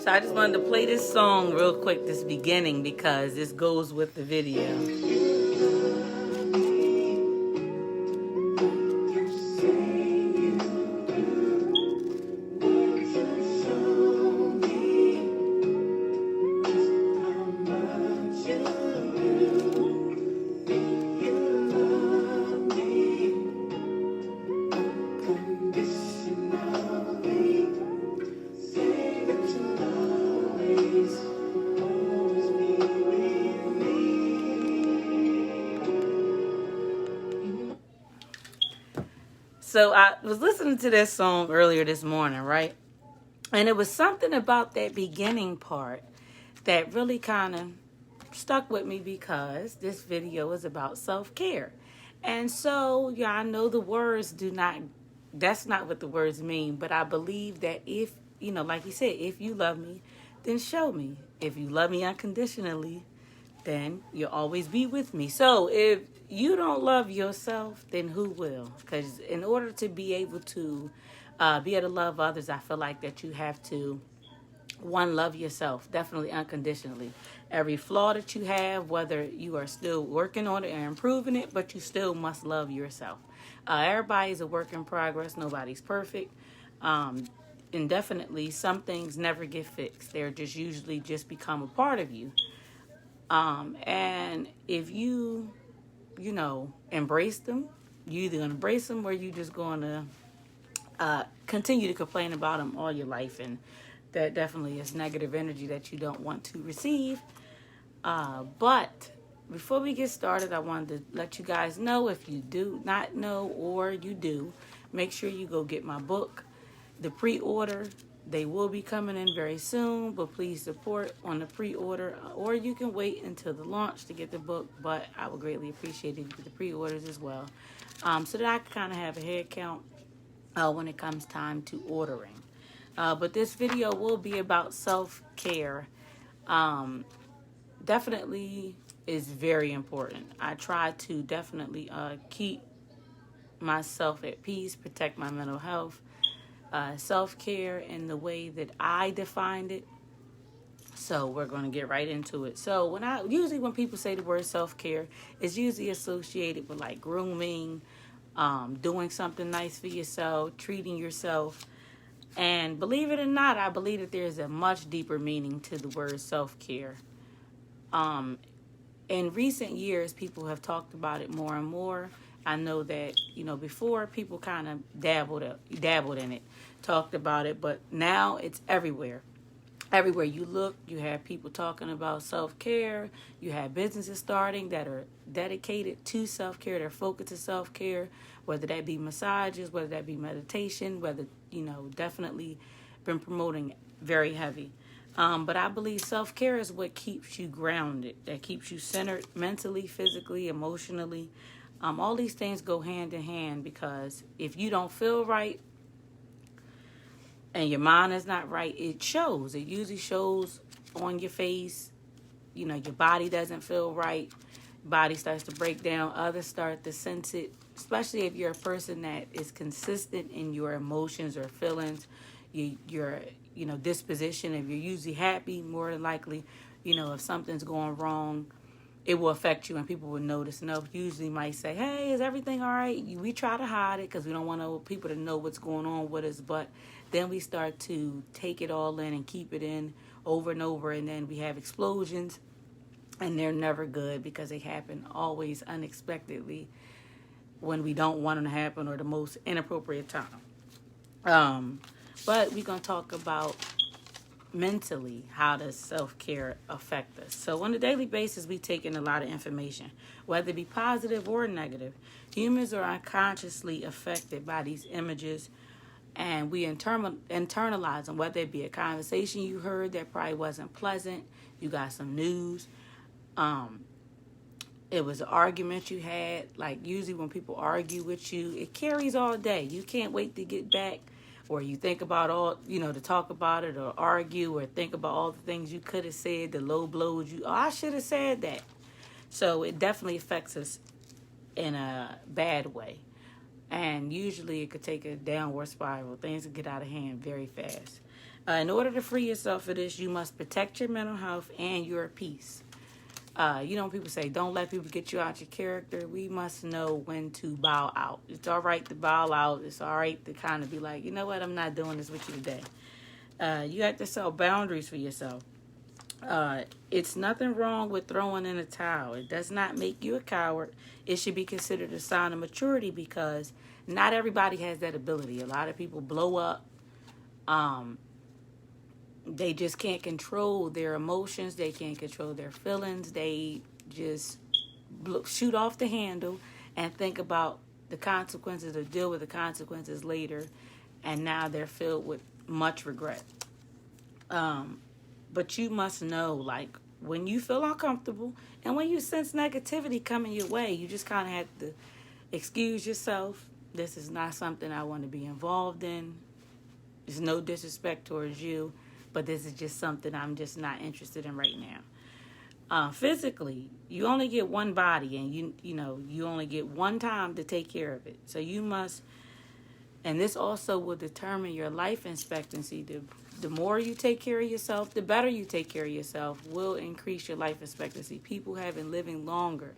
So I just wanted to play this song real quick, this beginning, because this goes with the video. So I was listening to this song earlier this morning, right? And it was something about that beginning part that really kind of stuck with me, because this video is about self-care. And so, yeah, I know the words that's not what the words mean, but I believe that if, like you said, if you love me, then show me. If you love me unconditionally, then you'll always be with me. So if you don't love yourself, then who will? Because in order to be able to love others, I feel like that you have to, one, love yourself, definitely unconditionally. Every flaw that you have, whether you are still working on it and improving it, but you still must love yourself. Everybody's a work in progress. Nobody's perfect. And definitely some things never get fixed. They're just usually just become a part of you. And if you embrace them, you either gonna embrace them or you just gonna continue to complain about them all your life, and that definitely is negative energy that you don't want to receive. But before we get started, I wanted to let you guys know, if you do not know or you do, make sure you go get my book, the pre-order. They will be coming in very soon, but please support on the pre-order, or you can wait until the launch to get the book, but I would greatly appreciate it if you get the pre-orders as well, so that I can kind of have a head count when it comes time to ordering. But this video will be about self-care. Definitely is very important. I try to definitely keep myself at peace, protect my mental health. Self-care in the way that I defined it. So we're going to get right into it. So when people say the word self-care, it's usually associated with like grooming, doing something nice for yourself, treating yourself. And believe it or not, I believe that there's a much deeper meaning to the word self-care. In recent years, people have talked about it more and more. I know that, before people kind of dabbled in it, talked about it, but now it's everywhere. Everywhere you look, you have people talking about self-care. You have businesses starting that are dedicated to self-care. They're focused to self-care, whether that be massages, whether that be meditation, whether, definitely been promoting very heavy. But I believe self-care is what keeps you grounded, that keeps you centered mentally, physically, emotionally. All these things go hand in hand, because if you don't feel right and your mind is not right, it shows. It usually shows on your face. Your body doesn't feel right. Body starts to break down. Others start to sense it, especially if you're a person that is consistent in your emotions or feelings, your disposition. If you're usually happy, more than likely, if something's going wrong, it will affect you and people will notice. Usually might say, hey, is everything all right? We try to hide it because we don't want people to know what's going on with us. But then we start to take it all in and keep it in over and over. And then we have explosions, and they're never good because they happen always unexpectedly when we don't want them to happen, or the most inappropriate time. But we're going to talk about mentally, how does self-care affect us? So on a daily basis, we take in a lot of information, whether it be positive or negative. Humans are unconsciously affected by these images, and we internalize them, whether it be a conversation you heard that probably wasn't pleasant, you got some news, it was an argument you had. Like, usually when people argue with you, it carries all day. You can't wait to get back, or you think about to talk about it or argue, or think about all the things you could have said, the low blows I should have said that. So it definitely affects us in a bad way. And usually it could take a downward spiral. Things can get out of hand very fast. In order to free yourself of this, you must protect your mental health and your peace. People say, don't let people get you out your character. We must know when to bow out. It's all right to bow out. It's all right to kind of be like, you know what, I'm not doing this with you today. You have to set boundaries for yourself. It's nothing wrong with throwing in a towel. It does not make you a coward. It should be considered a sign of maturity because not everybody has that ability. A lot of people blow up. They just can't control their emotions. They can't control their feelings. They just shoot off the handle and think about the consequences or deal with the consequences later. And now they're filled with much regret. But you must know, like, when you feel uncomfortable and when you sense negativity coming your way, you just kind of have to excuse yourself. This is not something I want to be involved in. There's no disrespect towards you, but this is just something I'm just not interested in right now. Physically, you only get one body, and you only get one time to take care of it. So you must, and this also will determine your life expectancy. The more you take care of yourself, the better you take care of yourself will increase your life expectancy. People have been living longer.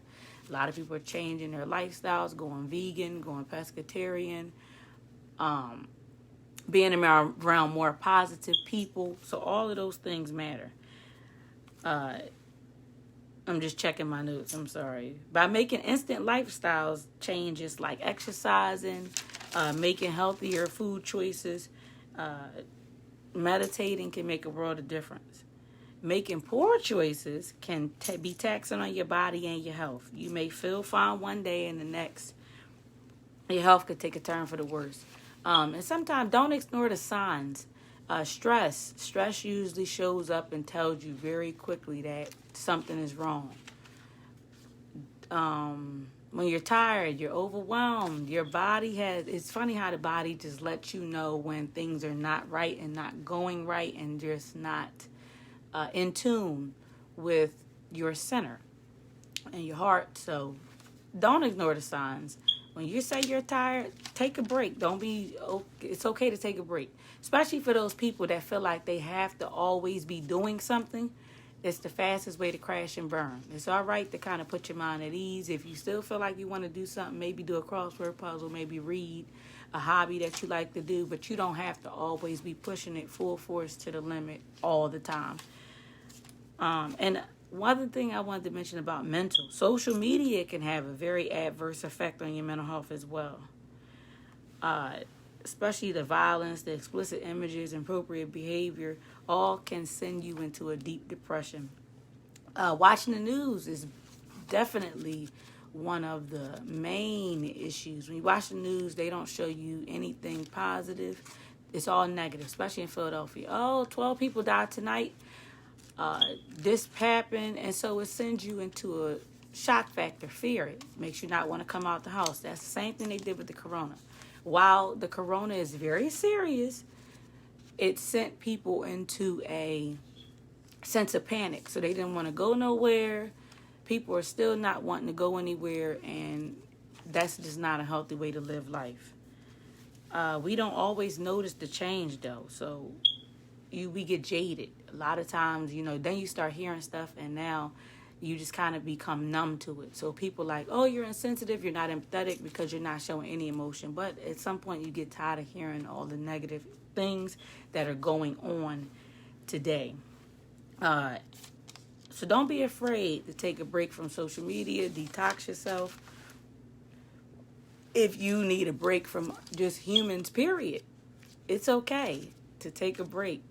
A lot of people are changing their lifestyles, going vegan, going pescatarian, being around more positive people. So all of those things matter. I'm just checking my notes. I'm sorry. By making instant lifestyles changes like exercising, making healthier food choices, meditating can make a world of difference. Making poor choices can be taxing on your body and your health. You may feel fine one day and the next, your health could take a turn for the worse. And sometimes don't ignore the signs. Stress usually shows up and tells you very quickly that something is wrong. When you're tired, you're overwhelmed, your body it's funny how the body just lets you know when things are not right and not going right and just not in tune with your center and your heart. So don't ignore the signs. When you say you're tired, take a break. It's okay to take a break. Especially for those people that feel like they have to always be doing something. It's the fastest way to crash and burn. It's all right to kind of put your mind at ease. If you still feel like you want to do something, maybe do a crossword puzzle, maybe read a hobby that you like to do, but you don't have to always be pushing it full force to the limit all the time. And one other thing I wanted to mention about mental. Social media can have a very adverse effect on your mental health as well. Especially the violence, the explicit images, inappropriate behavior, all can send you into a deep depression. Watching the news is definitely one of the main issues. When you watch the news, they don't show you anything positive. It's all negative, especially in Philadelphia. 12 people died tonight. This happened, and so it sends you into a shock factor, fear. It makes you not want to come out the house. That's the same thing they did with the corona. While the corona is very serious, it sent people into a sense of panic. So they didn't want to go nowhere. People are still not wanting to go anywhere, and that's just not a healthy way to live life. We don't always notice the change, though. So we get jaded. A lot of times, then you start hearing stuff, and now you just kind of become numb to it. So people like, oh, you're insensitive, you're not empathetic because you're not showing any emotion. But at some point you get tired of hearing all the negative things that are going on today. So don't be afraid to take a break from social media, detox yourself. If you need a break from just humans, period, it's okay to take a break,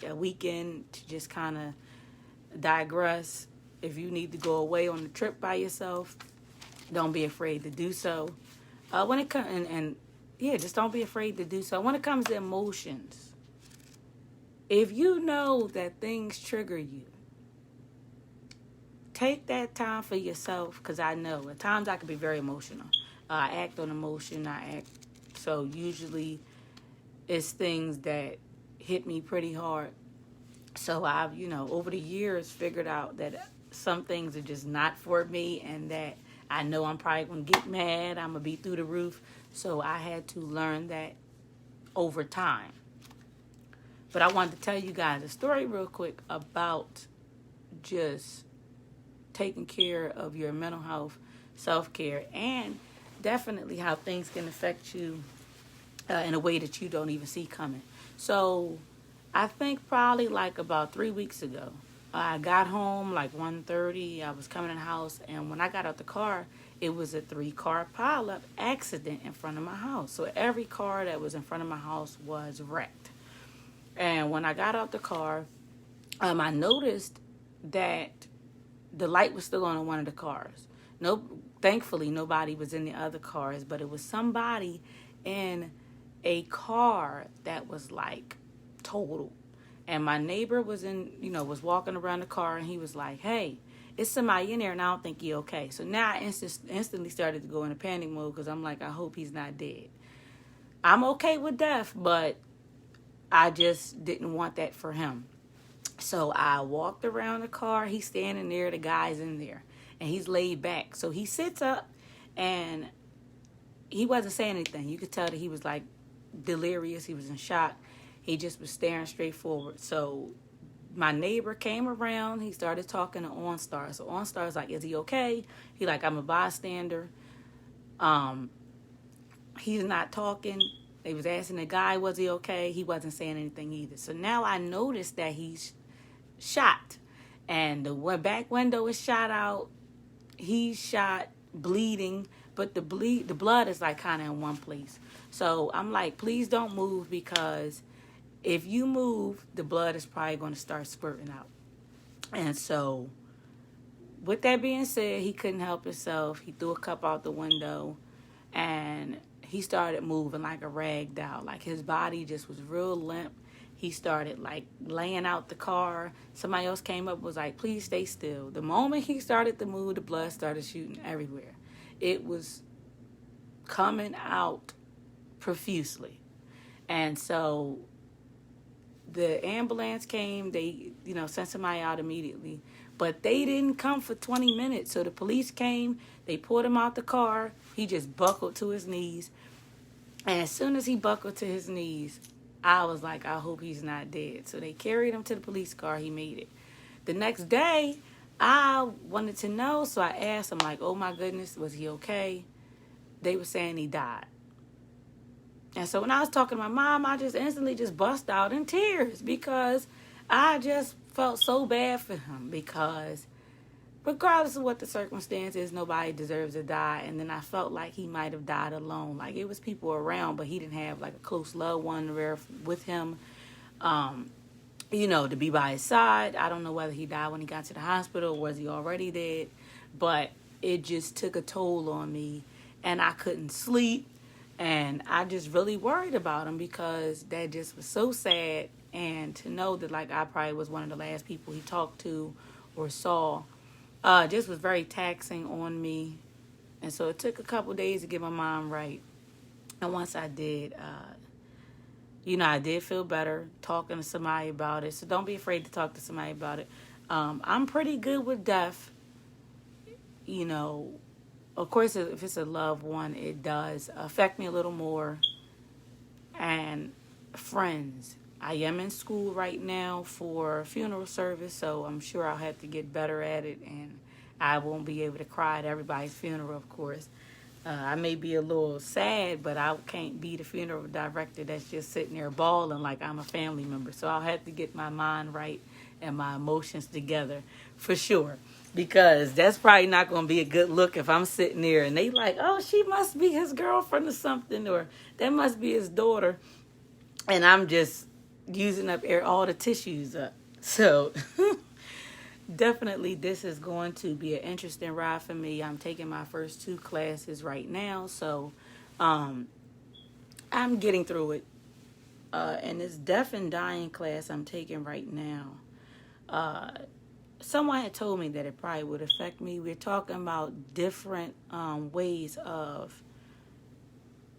a weekend to just kind of digress. If you need to go away on a trip by yourself, don't be afraid to do so. When it comes just don't be afraid to do so. When it comes to emotions, if you know that things trigger you, take that time for yourself, because I know at times I can be very emotional. I act on emotion. So usually it's things that hit me pretty hard. So I've, over the years figured out that some things are just not for me, and that I know I'm probably going to get mad. I'm going to be through the roof. So I had to learn that over time. But I wanted to tell you guys a story real quick about just taking care of your mental health, self-care, and definitely how things can affect you in a way that you don't even see coming. So I think probably like about 3 weeks ago, I got home like 1:30. I was coming in the house, and when I got out the car, it was a 3-car pileup accident in front of my house. So every car that was in front of my house was wrecked. And when I got out the car, I noticed that the light was still on one of the cars. No, thankfully nobody was in the other cars, but it was somebody in a car that was like total. And my neighbor was was walking around the car, and he was like, "Hey, it's somebody in there, and I don't think he okay." So now I instantly started to go into panic mode because I'm like, I hope he's not dead. I'm okay with death, but I just didn't want that for him. So I walked around the car. He's standing there. The guy's in there. And he's laid back. So he sits up, and he wasn't saying anything. You could tell that he was like delirious. He was in shock. He just was staring straight forward. So my neighbor came around. He started talking to OnStar. So OnStar's like, "Is he okay?" He like, "I'm a bystander." He's not talking. They was asking the guy, was he okay? He wasn't saying anything either. So now I noticed that he's shot. And the back window is shot out. He's shot, bleeding. But the blood is like kind of in one place. So I'm like, please don't move, because if you move, the blood is probably going to start spurting out. And so with that being said, he couldn't help himself. He threw a cup out the window, and he started moving like a rag doll. Like his body just was real limp. He started like laying out the car. Somebody else came up and was like, "Please stay still." The moment he started to move, the blood started shooting everywhere. It was coming out profusely. And so the ambulance came. They, sent somebody out immediately. But they didn't come for 20 minutes. So the police came. They pulled him out the car. He just buckled to his knees. And as soon as he buckled to his knees, I was like, I hope he's not dead. So they carried him to the police car. He made it. The next day, I wanted to know. So I asked him, like, oh, my goodness, was he okay? They were saying he died. And so when I was talking to my mom, I just instantly just bust out in tears, because I just felt so bad for him, because regardless of what the circumstance is, nobody deserves to die. And then I felt like he might have died alone. Like it was people around, but he didn't have like a close loved one with him, to be by his side. I don't know whether he died when he got to the hospital or was he already dead, but it just took a toll on me, and I couldn't sleep. And I just really worried about him, because that just was so sad. And to know that like I probably was one of the last people he talked to or saw, just was very taxing on me. And so it took a couple days to get my mind right. And once I did, I did feel better talking to somebody about it. So don't be afraid to talk to somebody about it. I'm pretty good with death. Of course, if it's a loved one, it does affect me a little more. And friends. I am in school right now for funeral service, so I'm sure I'll have to get better at it, and I won't be able to cry at everybody's funeral, of course. I may be a little sad, but I can't be the funeral director that's just sitting there bawling like I'm a family member. So I'll have to get my mind right and my emotions together for sure, because that's probably not going to be a good look if I'm sitting there and they like, oh, she must be his girlfriend or something, or that must be his daughter, and I'm just using up all the tissues up. So definitely this is going to be an interesting ride for me. I'm taking my first 2 classes right now, so I'm getting through it. And this deaf and dying class I'm taking right now, someone had told me that it probably would affect me. We're talking about different ways of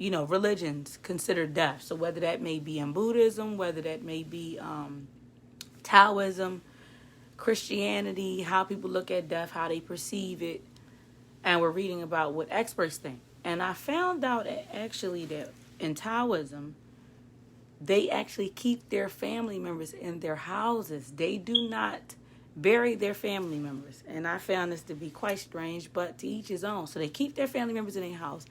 religions consider death. So whether that may be in Buddhism, whether that may be Taoism, Christianity, how people look at death, how they perceive it. And we're reading about what experts think. And I found out actually that in Taoism, they actually keep their family members in their houses. They do not bury their family members. And I found this to be quite strange, but to each his own. So they keep their family members in their house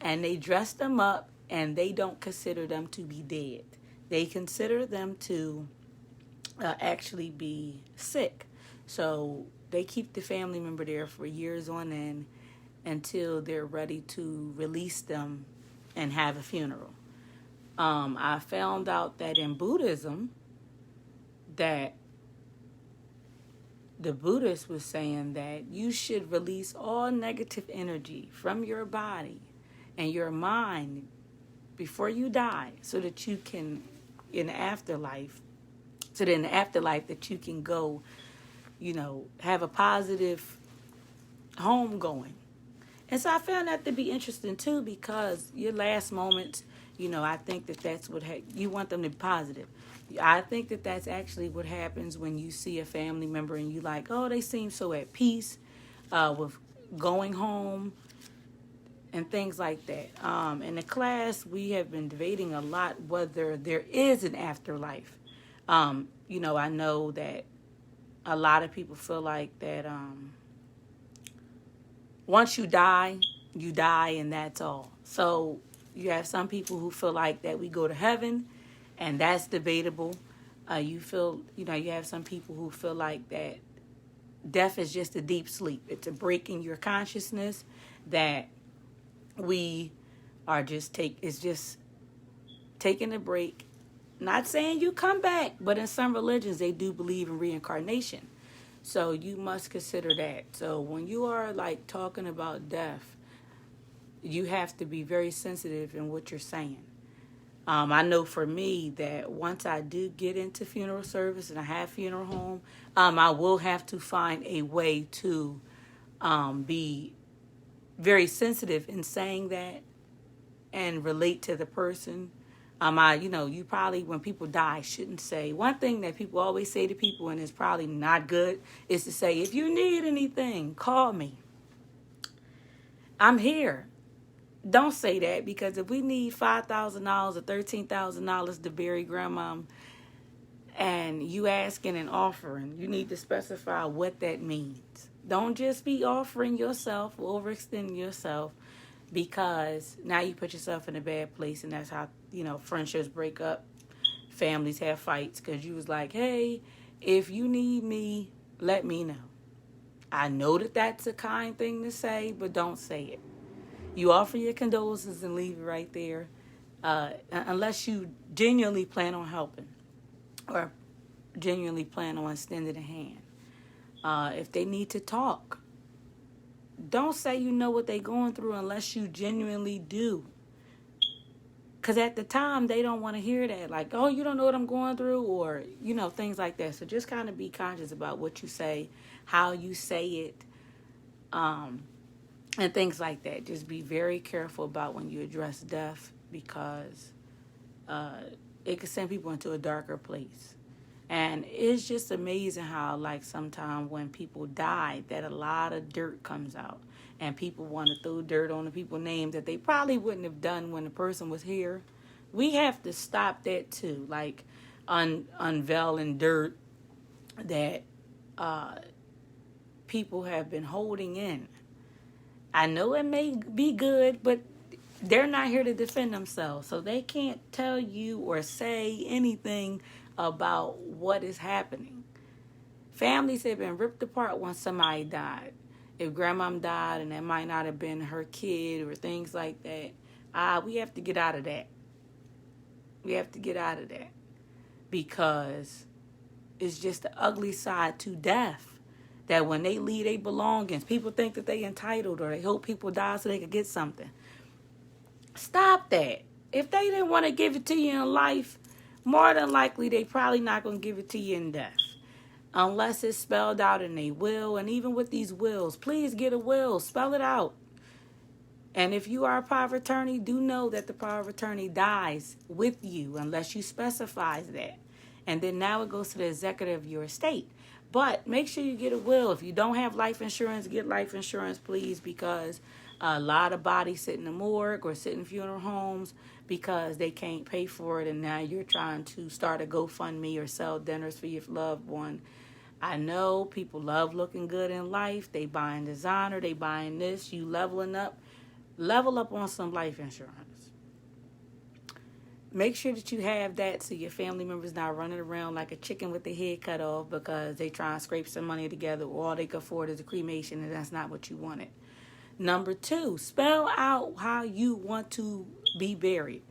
and they dress them up, and they don't consider them to be dead. They consider them to actually be sick. So they keep the family member there for years on end until they're ready to release them and have a funeral. I found out that in Buddhism, that the Buddhist was saying that you should release all negative energy from your body and your mind before you die, so that you can, in the afterlife, that you can go, have a positive home going. And so I found that to be interesting too, because your last moments, I think that that's what you want them to be positive. I think that that's actually what happens when you see a family member and you like, oh, they seem so at peace with going home and things like that. In the class, we have been debating a lot whether there is an afterlife. I know that a lot of people feel like that once you die, and that's all. So you have some people who feel like that we go to heaven, and that's debatable. You have some people who feel like that death is just a deep sleep. It's a break in your consciousness that we are just taking a break. Not saying you come back, but in some religions they do believe in reincarnation. So you must consider that. So when you are like talking about death, you have to be very sensitive in what you're saying. I know for me that once I do get into funeral service and I have funeral home, I will have to find a way to be very sensitive in saying that and relate to the person. You probably, when people die, shouldn't say. One thing that people always say to people, and it's probably not good, is to say, if you need anything, call me. I'm here. Don't say that, because if we need $5,000 or $13,000 to bury grandma, and you asking and offering, you need to specify what that means. Don't just be offering yourself, overextending yourself, because now you put yourself in a bad place, and that's how, friendships break up, families have fights, because you was like, hey, if you need me, let me know. I know that that's a kind thing to say, but don't say it. You offer your condolences and leave it right there, unless you genuinely plan on helping or genuinely plan on extending a hand. If they need to talk, don't say you know what they're going through unless you genuinely do. Because at the time, they don't want to hear that. Like, oh, you don't know what I'm going through, or, things like that. So just kind of be conscious about what you say, how you say it, and things like that. Just be very careful about when you address death, because it can send people into a darker place. And it's just amazing how, like, sometimes when people die, that a lot of dirt comes out. And people want to throw dirt on the people's names that they probably wouldn't have done when the person was here. We have to stop that, too. Like, unveiling dirt that people have been holding in. I know it may be good, but they're not here to defend themselves. So they can't tell you or say anything about what is happening. Families have been ripped apart when somebody died. If grandma died and that might not have been her kid or things like that, we have to get out of that. We have to get out of that, because it's just the ugly side to death. That when they leave their belongings, people think that they entitled, or they hope people die so they can get something. Stop that. If they didn't want to give it to you in life, more than likely they probably not going to give it to you in death. Unless it's spelled out in a will. And even with these wills, please get a will. Spell it out. And if you are a power of attorney, do know that the power of attorney dies with you unless you specifies that. And then now it goes to the executor of your estate. But make sure you get a will. If you don't have life insurance, get life insurance, please, because A lot of bodies sit in the morgue or sit in funeral homes because they can't pay for it, and now you're trying to start a GoFundMe or sell dinners for your loved one. I know people love looking good in life. They buying designer, they buying this. You leveling up. Level up on some life insurance. Make sure that you have that so your family members not running around like a chicken with their head cut off because they try and scrape some money together, or all they can afford is a cremation, and that's not what you wanted. Number 2, spell out how you want to be buried.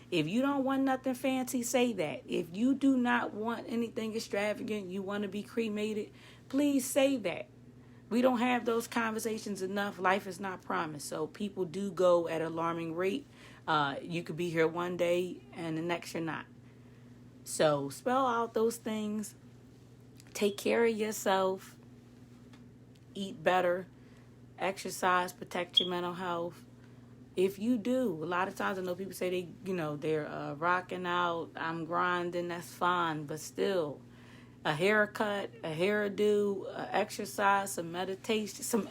If you don't want nothing fancy, say that. If you do not want anything extravagant, you want to be cremated, please say that. We don't have those conversations enough. Life is not promised. So people do go at an alarming rate. You could be here one day and the next you're not. So spell out those things. Take care of yourself. Eat better. Exercise. Protect your mental health. If you do, a lot of times I know people say they're rocking out. I'm grinding. That's fine. But still, a haircut, a hairdo, exercise, some meditation,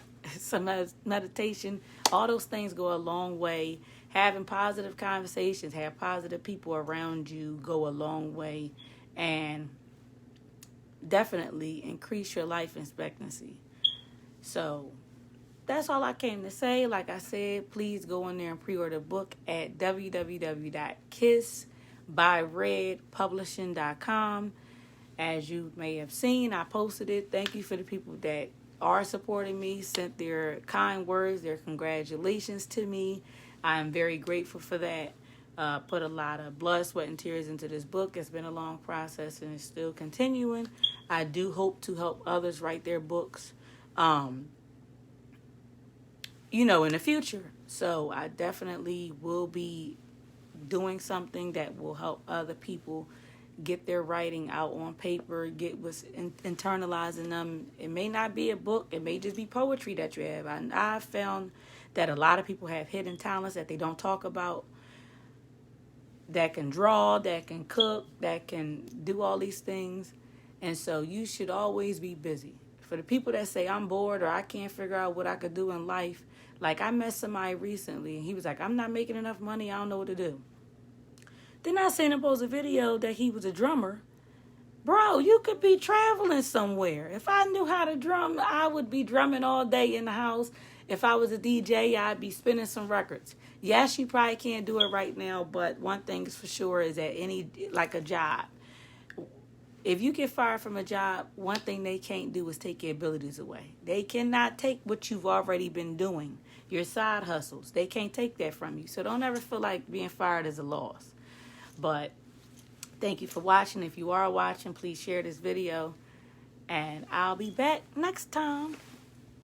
meditation. All those things go a long way. Having positive conversations, have positive people around you go a long way, and definitely increase your life expectancy. So that's all I came to say. Like I said, please go in there and pre-order the book at www.kissbyredpublishing.com. As you may have seen, I posted it. Thank you for the people that are supporting me, sent their kind words, their congratulations to me. I am very grateful for that. Put a lot of blood, sweat, and tears into this book. It's been a long process and it's still continuing. I do hope to help others write their books, in the future. So I definitely will be doing something that will help other people get their writing out on paper, get what's internalizing them. It may not be a book. It may just be poetry that you have. I've found that a lot of people have hidden talents that they don't talk about, that can draw, that can cook, that can do all these things. And so you should always be busy. For the people that say, I'm bored or I can't figure out what I could do in life, like I met somebody recently and he was like, I'm not making enough money, I don't know what to do. Then I seen him post a video that he was a drummer. Bro, you could be traveling somewhere. If I knew how to drum, I would be drumming all day in the house. If I was a DJ, I'd be spinning some records. Yes, you probably can't do it right now, but one thing is for sure is that a job. If you get fired from a job, one thing they can't do is take your abilities away. They cannot take what you've already been doing, your side hustles. They can't take that from you. So don't ever feel like being fired is a loss. But thank you for watching. If you are watching, please share this video. And I'll be back next time.